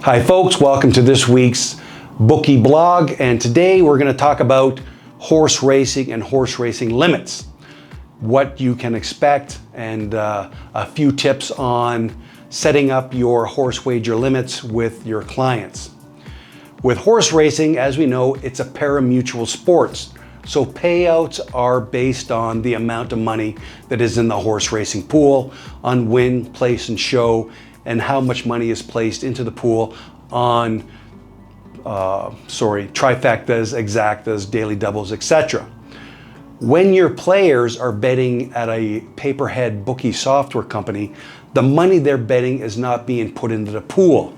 Hi folks, welcome to this week's Bookie blog, and today we're going to talk about horse racing and horse racing limits, what you can expect, and a few tips on setting up your horse wager limits with your clients. With horse racing, as we know, it's a pari-mutuel sport, so payouts are based on the amount of money that is in the horse racing pool, on win, place, and show, and how much money is placed into the pool on trifectas, exactas, daily doubles, etc. When your players are betting at a paperhead bookie software company, the money they're betting is not being put into the pool.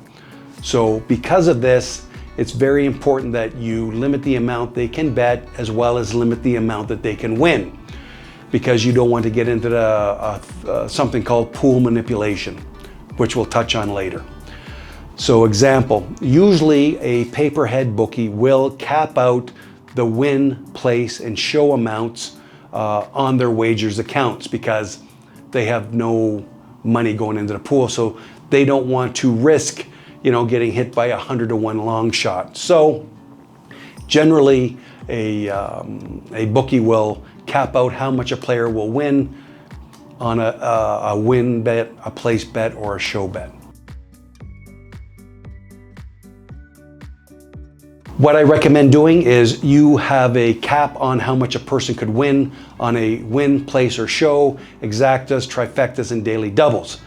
So because of this, it's very important that you limit the amount they can bet as well as limit the amount that they can win, because you don't want to get into something called pool manipulation, which we'll touch on later. So example, usually a paperhead bookie will cap out the win, place, and show amounts on their wagers accounts because they have no money going into the pool, so they don't want to risk, getting hit by 100-to-1 long shot. So generally a bookie will cap out how much a player will win on a win bet, a place bet, or a show bet. What I recommend doing is you have a cap on how much a person could win on a win, place, or show, exactas, trifectas, and daily doubles,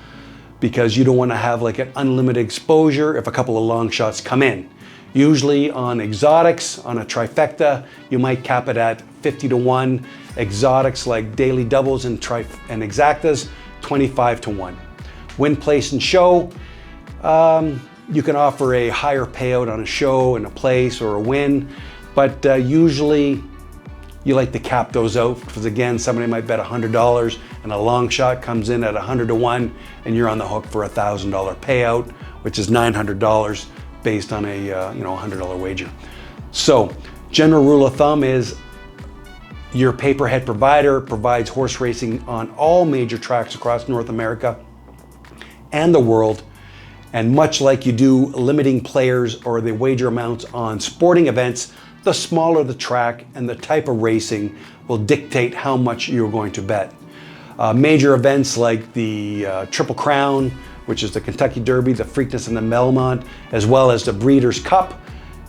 because you don't want to have like an unlimited exposure if a couple of long shots come in. Usually on exotics, on a trifecta, you might cap it at 50-to-1. Exotics like daily doubles and exactas, 25-to-1. Win, place, and show, you can offer a higher payout on a show and a place or a win, but usually you like to cap those out because, again, somebody might bet $100 and a long shot comes in at 100-to-1 and you're on the hook for a $1,000 payout, which is $900 based on a $100 wager. So general rule of thumb is your paperhead provider provides horse racing on all major tracks across North America and the world. And much like you do limiting players or the wager amounts on sporting events, the smaller the track and the type of racing will dictate how much you're going to bet. Major events like the Triple Crown, which is the Kentucky Derby, the Preakness, and the Belmont, as well as the Breeders' Cup,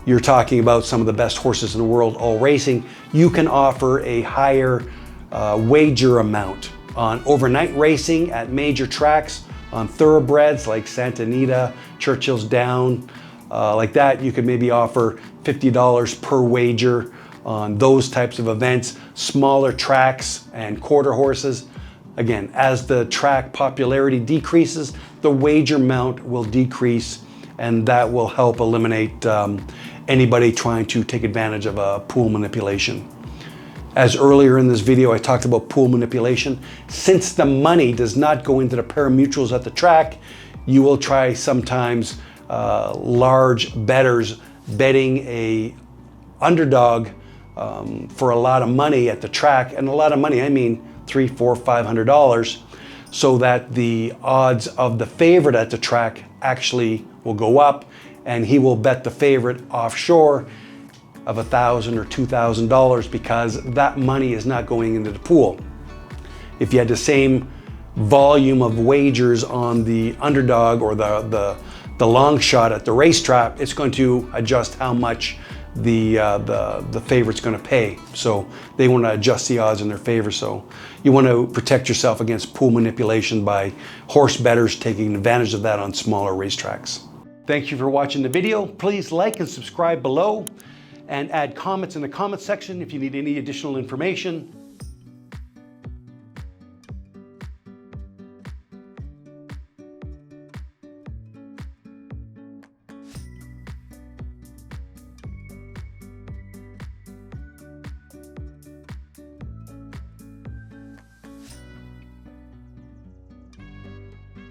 you're talking about some of the best horses in the world all racing. You can offer a higher wager amount on overnight racing at major tracks, on thoroughbreds like Santa Anita, Churchill's Down, like that. You could maybe offer $50 per wager on those types of events. Smaller tracks and quarter horses, again, as the track popularity decreases, the wager amount will decrease, and that will help eliminate anybody trying to take advantage of a pool manipulation. As earlier in this video I talked about pool manipulation, since the money does not go into the pari-mutuels at the track, you will try sometimes large bettors betting a underdog for a lot of money at the track, and a lot of money, I mean $300, $400, $500, so that the odds of the favorite at the track actually will go up, and he will bet the favorite offshore of $1,000 or $2,000 because that money is not going into the pool. If you had the same volume of wagers on the underdog or the long shot at the racetrack, it's going to adjust how much the favorite's going to pay. So they want to adjust the odds in their favor. So you want to protect yourself against pool manipulation by horse bettors taking advantage of that on smaller racetracks. Thank you for watching the video. Please like and subscribe below, and add comments in the comment section if you need any additional information.